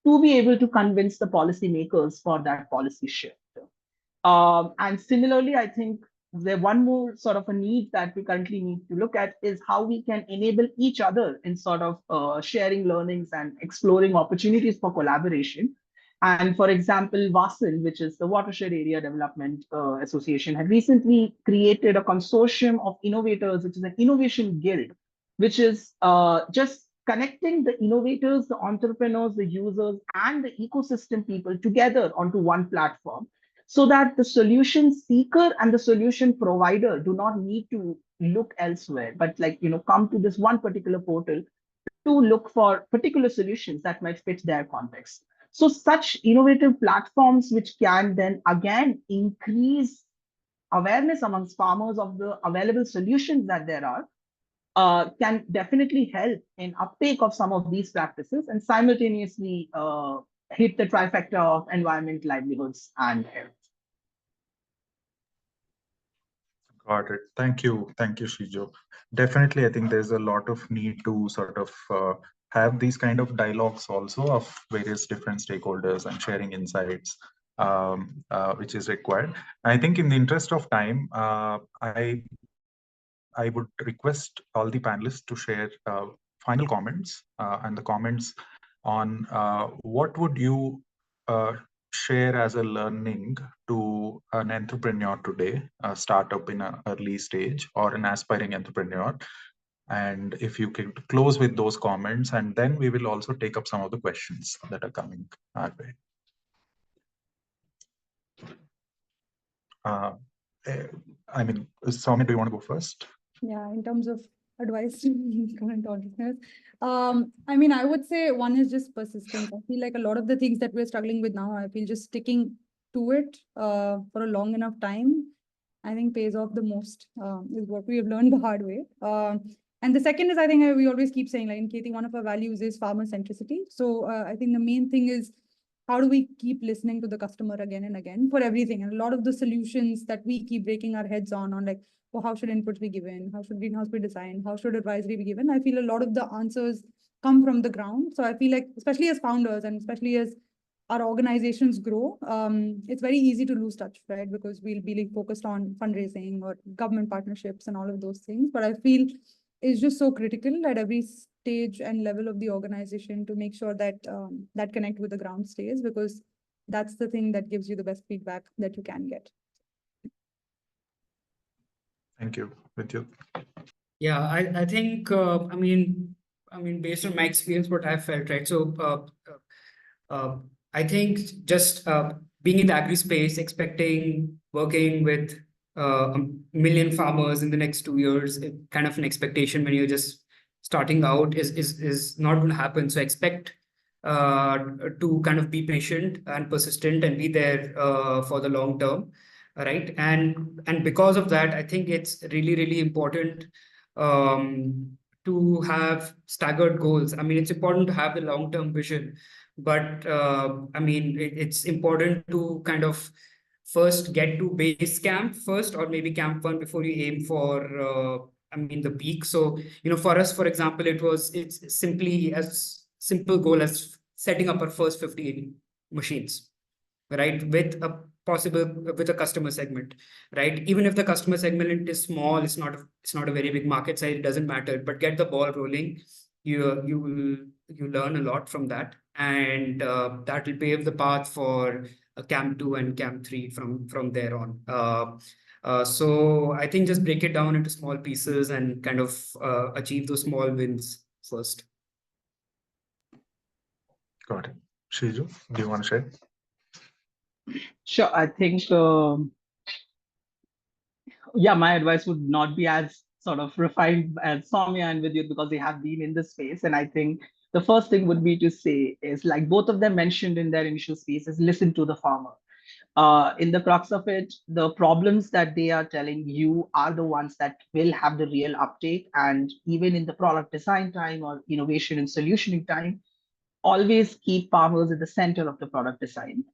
to be able to convince the policymakers for that policy shift. And similarly, I think the one more sort of a need that we currently need to look at is how we can enable each other in sort of sharing learnings and exploring opportunities for collaboration. And for example, WASIL, which is the Watershed Area Development Association, had recently created a consortium of innovators, which is an innovation guild, which is just connecting the innovators, the entrepreneurs, the users, and the ecosystem people together onto one platform, so that the solution seeker and the solution provider do not need to look elsewhere, but come to this one particular portal to look for particular solutions that might fit their context. So such innovative platforms, which can then again increase awareness amongst farmers of the available solutions that there are, can definitely help in uptake of some of these practices and simultaneously hit the trifecta of environment, livelihoods, and health. Got it. Thank you. Thank you, Shijo. Definitely, I think there's a lot of need to sort of have these kind of dialogues also of various different stakeholders and sharing insights, which is required. I think in the interest of time, I would request all the panelists to share final comments and the comments on what would you share as a learning to an entrepreneur today, a startup in an early stage or an aspiring entrepreneur. And if you could close with those comments, and then we will also take up some of the questions that are coming our way. I mean, Soumya, do you want to go first? Yeah, in terms of advice to current entrepreneurs, I mean, I would say one is just persistence. I feel like a lot of the things that we're struggling with now, I feel just sticking to it for a long enough time, I think pays off the most, is what we have learned the hard way. And the second is, I think we always keep saying, like in KT, one of our values is farmer centricity. So I think the main thing is, how do we keep listening to the customer again and again for everything? And a lot of the solutions that we keep breaking our heads on like, well, how should inputs be given? How should greenhouse be designed? How should advisory be given? I feel a lot of the answers come from the ground. So I feel like, especially as founders and especially as our organizations grow, it's very easy to lose touch, right? Because we'll be like focused on fundraising or government partnerships and all of those things. But I feel it's just so critical at every stage and level of the organization to make sure that that connect with the ground stays, because that's the thing that gives you the best feedback that you can get. Thank you. With you. Yeah, I think I mean based on my experience, what I felt, right? So I think just being in the agri space, expecting working with a million farmers in the next 2 years, kind of an expectation when you're just starting out is not going to happen. So expect to kind of be patient and persistent and be there for the long term, right? And because of that, I think it's really important to have staggered goals. I mean, it's important to have the long-term vision, but I mean, it's important to kind of first get to base camp first, or maybe camp 1 before you aim for I mean the peak. So for us, for example, it's simply as simple goal as setting up our first 50 machines, right, with a customer segment, right? Even if the customer segment is small, it's not a very big market size, it doesn't matter, but get the ball rolling. You learn a lot from that, and that will pave the path for camp 2 and camp 3 from there on. So I think just break it down into small pieces and kind of achieve those small wins first. Got it. Shiju, do you want to share? Sure, I think, yeah, my advice would not be as sort of refined as Soumya and Vidyut, because they have been in the space. And I think the first thing would be to say is, like both of them mentioned in their initial speech, is listen to the farmer. In the crux of it, the problems that they are telling you are the ones that will have the real uptake. And even in the product design time or innovation and solutioning time, always keep farmers at the center of the product design.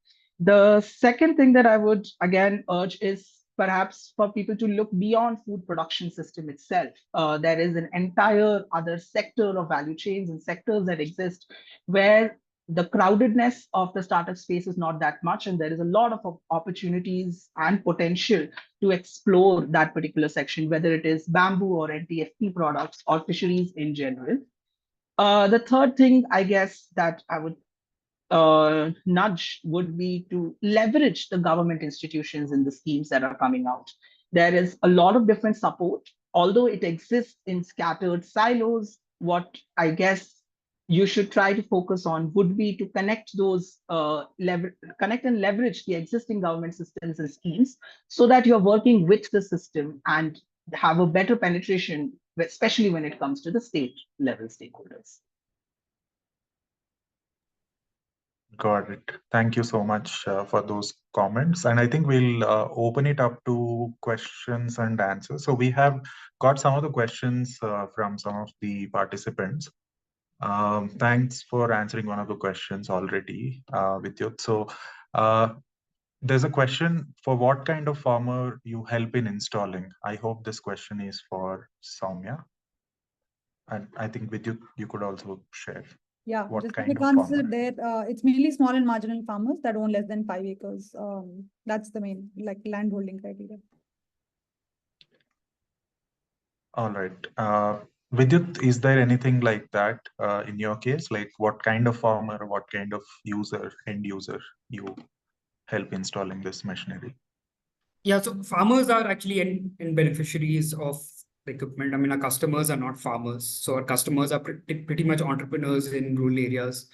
The second thing that I would again urge is perhaps for people to look beyond food production system itself. There is an entire other sector of value chains and sectors that exist where the crowdedness of the startup space is not that much, and there is a lot of opportunities and potential to explore that particular section, whether it is bamboo or NTFP products or fisheries in general. The third thing, I guess, that I would nudge would be to leverage the government institutions in the schemes that are coming out. There is a lot of different support, although it exists in scattered silos. What I guess you should try to focus on would be to connect those connect and leverage the existing government systems and schemes so that you're working with the system and have a better penetration, especially when it comes to the state level stakeholders. Got it. Thank you so much for those comments. And I think we'll open it up to questions and answers. So we have got some of the questions from some of the participants. Thanks for answering one of the questions already, Vidyut. So there's a question for what kind of farmer you help in installing. I hope this question is for Soumya. And I think Vidyut, you could also share. Yeah, What just kind quick of answer farmer? there. It's mainly small and marginal farmers that own less than 5 acres. That's the main land holding criteria. All right. Vidyut, is there anything like that in your case? Like what kind of farmer, what kind of user, end user you help installing this machinery? Yeah, so farmers are actually in beneficiaries of the equipment. I mean, our customers are not farmers. So our customers are pretty much entrepreneurs in rural areas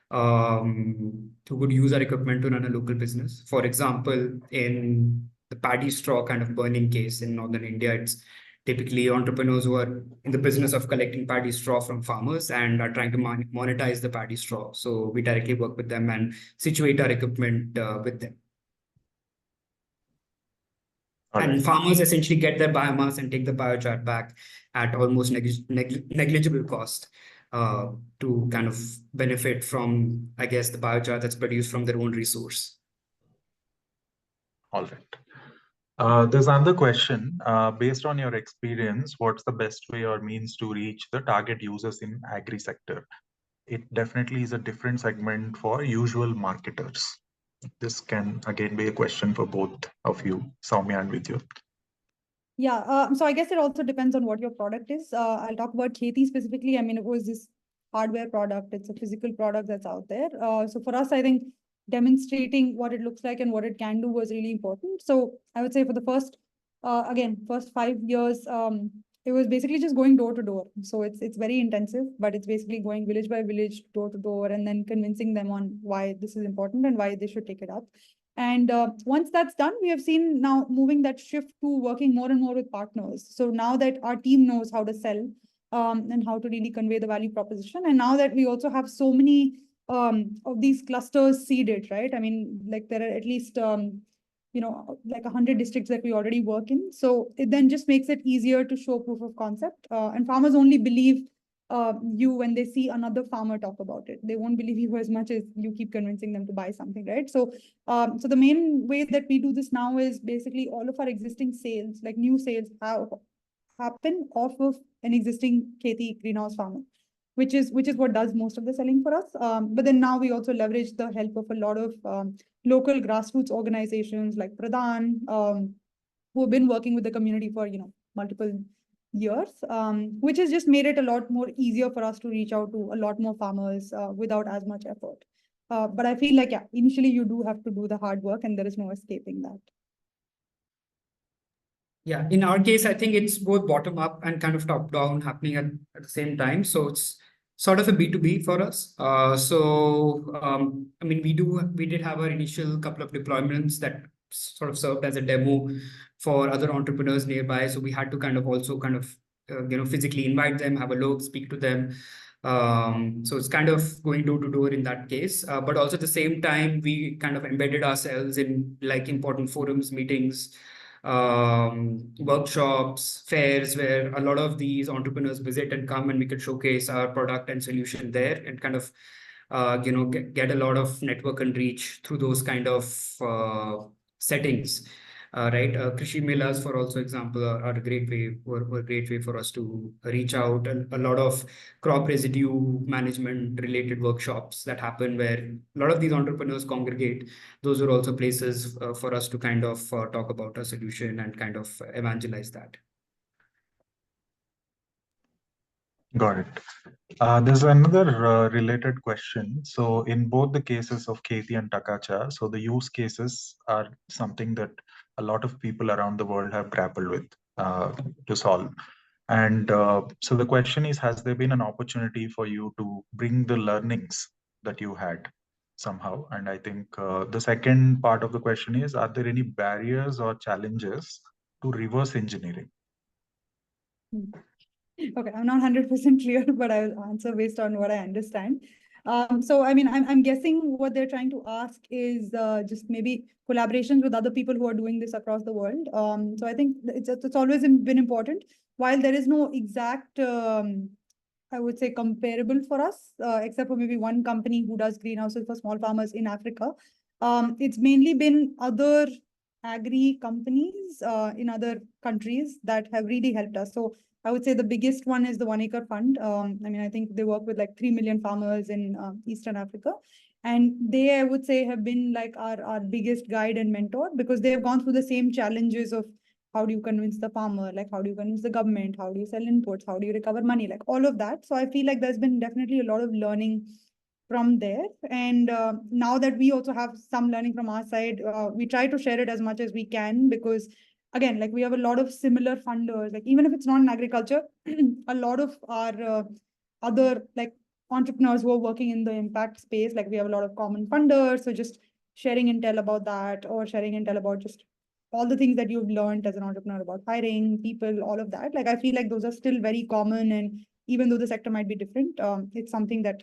who would use our equipment to run a local business. For example, in the paddy straw kind of burning case in northern India, it's typically entrepreneurs who are in the business of collecting paddy straw from farmers and are trying to monetize the paddy straw. So we directly work with them and situate our equipment with them. All And right. farmers essentially get their biomass and take the biochar back at almost negligible cost to kind of benefit from, I guess, the biochar that's produced from their own resource. All right. There's another question. Based on your experience, what's the best way or means to reach the target users in agri sector? It definitely is a different segment for usual marketers. This can again be a question for both of you, Soumya and Vidyut. Yeah, so I guess it also depends on what your product is. I'll talk about Kheti specifically. I mean, it was this hardware product, it's a physical product that's out there. So for us, I think demonstrating what it looks like and what it can do was really important. So I would say for the first 5 years, it was basically just going door to door. So it's very intensive, but it's basically going village by village, door to door, and then convincing them on why this is important and why they should take it up. And once that's done, we have seen now moving that shift to working more and more with partners. So now that our team knows how to sell and how to really convey the value proposition, and now that we also have so many of these clusters seeded, right? I mean, like there are at least like 100 districts that we already work in. So it then just makes it easier to show proof of concept. And farmers only believe you when they see another farmer talk about it. They won't believe you as much as you keep convincing them to buy something, right? So so the main way that we do this now is basically all of our existing sales, like new sales, happen off of an existing Kheti greenhouse farmer, which is what does most of the selling for us. But then now we also leverage the help of a lot of local grassroots organizations like Pradhan, who have been working with the community for multiple years, which has just made it a lot more easier for us to reach out to a lot more farmers without as much effort. But I feel like, yeah, initially you do have to do the hard work and there is no escaping that. Yeah, in our case, I think it's both bottom up and kind of top down happening at the same time. So it's sort of a B2B for us. I mean, we did have our initial couple of deployments that sort of served as a demo for other entrepreneurs nearby. So we had to kind of also physically invite them, have a look, speak to them. So it's kind of going door to door in that case. But also at the same time, we kind of embedded ourselves in like important forums, meetings, workshops, fairs where a lot of these entrepreneurs visit and come, and we could showcase our product and solution there and kind of get a lot of network and reach through those kind of settings. Right, Krishi Melas, for also example, are a great way, were a great way for us to reach out, and a lot of crop residue management related workshops that happen where a lot of these entrepreneurs congregate. Those are also places for us to kind of talk about a solution and kind of evangelize that. Got it. There's another related question. So in both the cases of Kheti and Takacha, so the use cases are something that a lot of people around the world have grappled with to solve. And so the question is, has there been an opportunity for you to bring the learnings that you had somehow? And I think the second part of the question is, are there any barriers or challenges to reverse engineering? Okay, I'm not 100% clear, but I will answer based on what I understand. So, I mean, I'm guessing what they're trying to ask is just maybe collaborations with other people who are doing this across the world. So I think it's always been important. While there is no exact, I would say, comparable for us, except for maybe one company who does greenhouses for small farmers in Africa. It's mainly been other agri companies in other countries that have really helped us. So I would say the biggest one is the 1 Acre Fund. I mean, I think they work with like 3 million farmers in Eastern Africa. And they, I would say, have been like our biggest guide and mentor, because they have gone through the same challenges of how do you convince the farmer, like how do you convince the government, how do you sell inputs, how do you recover money, like all of that. So I feel like there's been definitely a lot of learning from there. And now that we also have some learning from our side, we try to share it as much as we can, because again, like we have a lot of similar funders, like even if it's not in agriculture, a lot of our other like entrepreneurs who are working in the impact space, like we have a lot of common funders. So just sharing intel about that, or sharing intel about just all the things that you've learned as an entrepreneur about hiring people, all of that. Like I feel like those are still very common, and even though the sector might be different, it's something that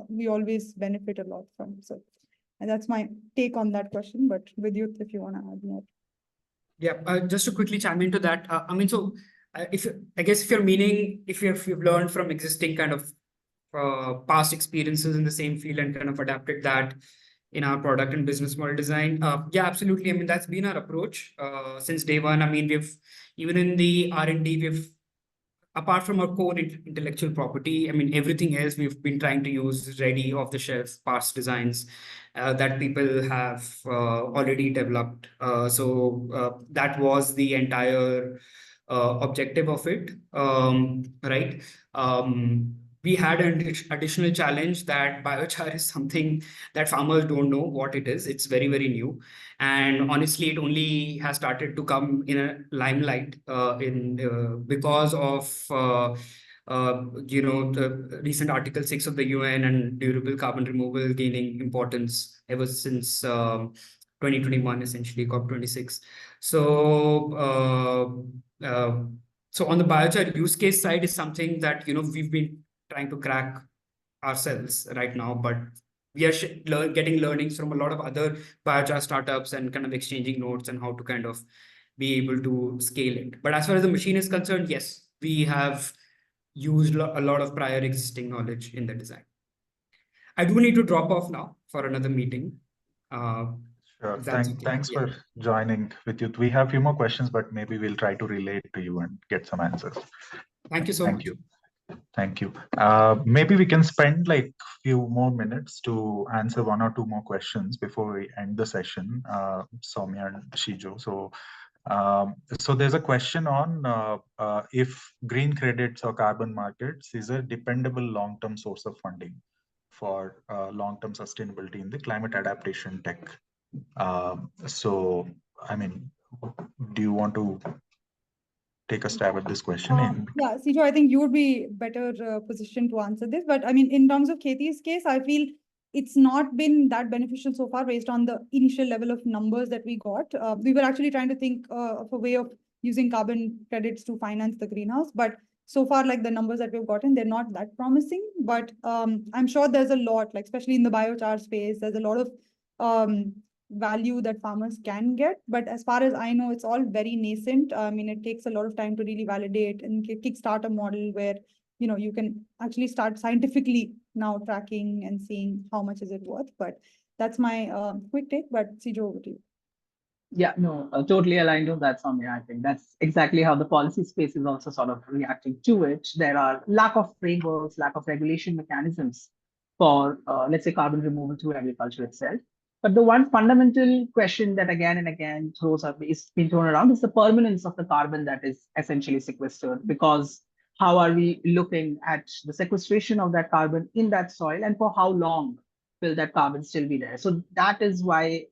we always benefit a lot from. So, and that's my take on that question. But with you, if you want to add more. Yeah, just to quickly chime into that. I mean, so I guess if you're meaning if you've learned from existing kind of past experiences in the same field and kind of adapted that in our product and business model design. Yeah, absolutely. I mean, that's been our approach since day one. I mean, we've even in the R&D, we've apart from our core intellectual property, I mean, everything else we've been trying to use ready off the shelf past designs that people have already developed. So that was the entire objective of it, right? We had an additional challenge that biochar is something that farmers don't know what it is. It's very, very new. And honestly, it only has started to come in a limelight because of the recent Article 6 of the UN and durable carbon removal gaining importance ever since 2021, essentially COP26. So on the biochar use case side is something that we've been trying to crack ourselves right now, but we are getting learnings from a lot of other biochar startups and kind of exchanging notes and how to kind of be able to scale it. But as far as the machine is concerned, yes, we have used a lot of prior existing knowledge in the design. I do need to drop off now for another meeting. Sure. Okay. Thanks for joining with you. We have a few more questions, but maybe we'll try to relate to you and get some answers. Thank you so much. Thank you. Maybe we can spend like few more minutes to answer one or two more questions before we end the session, Soumya and Shijo. So there's a question on if green credits or carbon markets is a dependable long-term source of funding for long-term sustainability in the climate adaptation tech. So, I mean, do you want to take a stab at this question? Yeah, Sijo, I think you would be better positioned to answer this. But I mean, in terms of Khethi's case, I feel it's not been that beneficial so far based on the initial level of numbers that we got. We were actually trying to think of a way of using carbon credits to finance the greenhouse. But so far, like the numbers that we've gotten, they're not that promising. But I'm sure there's a lot, like especially in the biochar space, there's a lot of value that farmers can get. But as far as I know, it's all very nascent. I mean, it takes a lot of time to really validate and kickstart a model where, you can actually start scientifically now tracking and seeing how much is it worth. But that's my quick take, but Sijo, over to you. Yeah, no, totally aligned with that, Soumya. I think that's exactly how the policy space is also sort of reacting to it. There are lack of frameworks, lack of regulation mechanisms for, let's say, carbon removal through agriculture itself. But the one fundamental question that again and again is being thrown around is the permanence of the carbon that is essentially sequestered. Because how are we looking at the sequestration of that carbon in that soil, and for how long will that carbon still be there? So that is why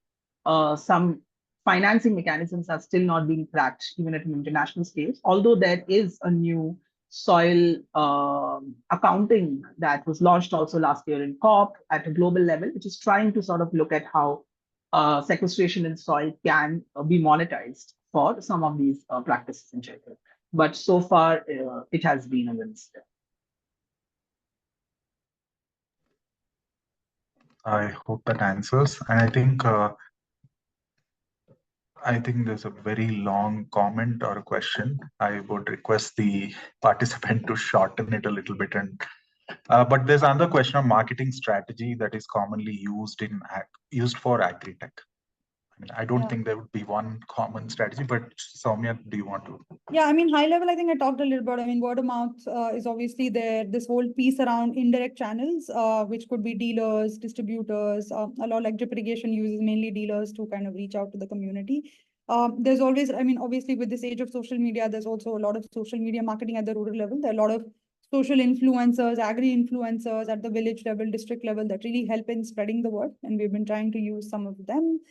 some financing mechanisms are still not being cracked, even at an international scale. Although there is a new soil accounting that was launched also last year in COP at a global level, which is trying to sort of look at how sequestration in soil can be monetized for some of these practices in general. But so far, it has been a little slow. I hope that answers. And I think there's a very long comment or a question. I would request the participant to shorten it a little bit. But there's another question of marketing strategy that is commonly used for agri-tech. I mean, I don't think there would be one common strategy, but Soumya, do you want to? Yeah, I mean, high level, I think I talked a little about, I mean, word of mouth is obviously there. This whole piece around indirect channels, which could be dealers, distributors, a lot like drip irrigation uses mainly dealers to kind of reach out to the community. There's always, I mean, obviously with this age of social media, there's also a lot of social media marketing at the rural level. There are a lot of social influencers, agri-influencers at the village level, district level that really help in spreading the word. And we've been trying to use some of them.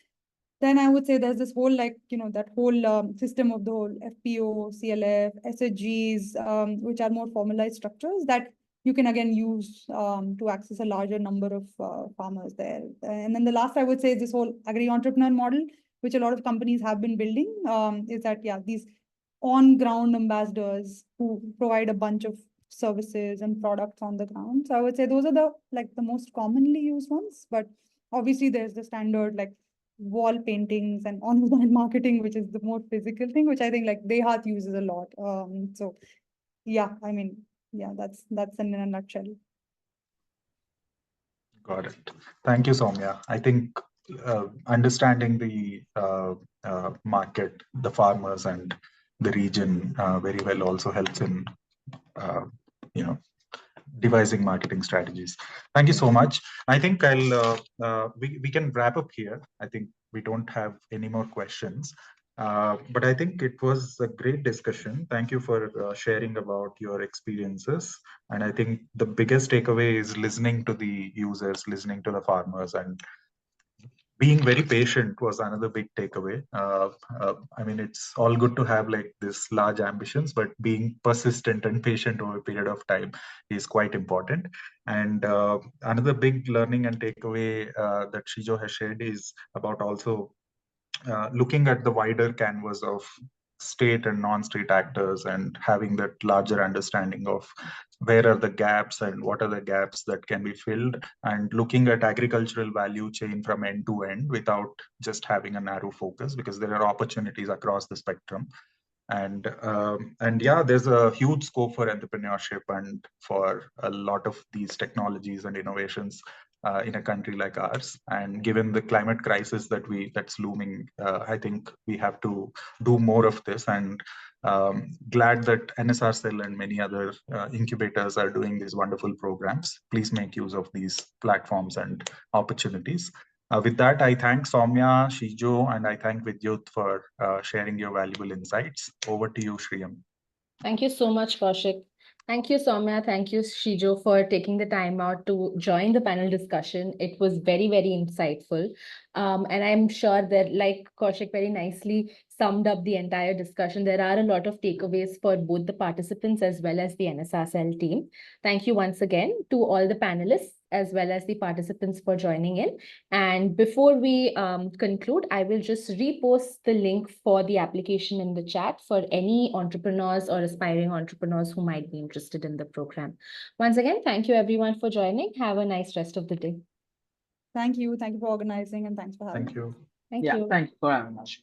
Then I would say there's this whole, like, that whole system of the whole FPO, CLF, SHGs, which are more formalized structures that you can again use to access a larger number of farmers there. And then the last I would say is this whole agri-entrepreneur model, which a lot of companies have been building, is that, yeah, these on-ground ambassadors who provide a bunch of services and products on the ground. So I would say those are the most commonly used ones, but obviously there's the standard like wall paintings and on-ground marketing, which is the more physical thing, which I think like DeHaat uses a lot. So yeah, I mean, yeah, that's in a nutshell. Got it. Thank you, Soumya. I think understanding the market, the farmers and the region very well also helps in, devising marketing strategies. Thank you so much. I think we can wrap up here. I think we don't have any more questions. But I think it was a great discussion. Thank you for sharing about your experiences. And I think the biggest takeaway is listening to the users, listening to the farmers, and being very patient was another big takeaway. I mean, it's all good to have like this large ambitions, but being persistent and patient over a period of time is quite important. And another big learning and takeaway that Shijo has shared is about also looking at the wider canvas of state and non-state actors and having that larger understanding of where are the gaps and what are the gaps that can be filled, and looking at agricultural value chain from end to end without just having a narrow focus, because there are opportunities across the spectrum. And yeah, there's a huge scope for entrepreneurship and for a lot of these technologies and innovations in a country like ours. And given the climate crisis that's looming, I think we have to do more of this. And glad that NSRCEL and many other incubators are doing these wonderful programs. Please make use of these platforms and opportunities. With that, I thank Soumya, Shijo, and I thank Vidyut for sharing your valuable insights. Over to you, Shriyam. Thank you so much, Kaushik. Thank you, Soumya. Thank you, Shijo, for taking the time out to join the panel discussion. It was very, very insightful. And I'm sure that, like Kaushik very nicely summed up the entire discussion, there are a lot of takeaways for both the participants as well as the NSRCEL team. Thank you once again to all the panelists as well as the participants for joining in. And before we conclude, I will just repost the link for the application in the chat for any entrepreneurs or aspiring entrepreneurs who might be interested in the program. Once again, thank you everyone for joining. Have a nice rest of the day. Thank you. Thank you for organizing and thanks for having me. Thank you. Thank Yeah, you. thank you for having us.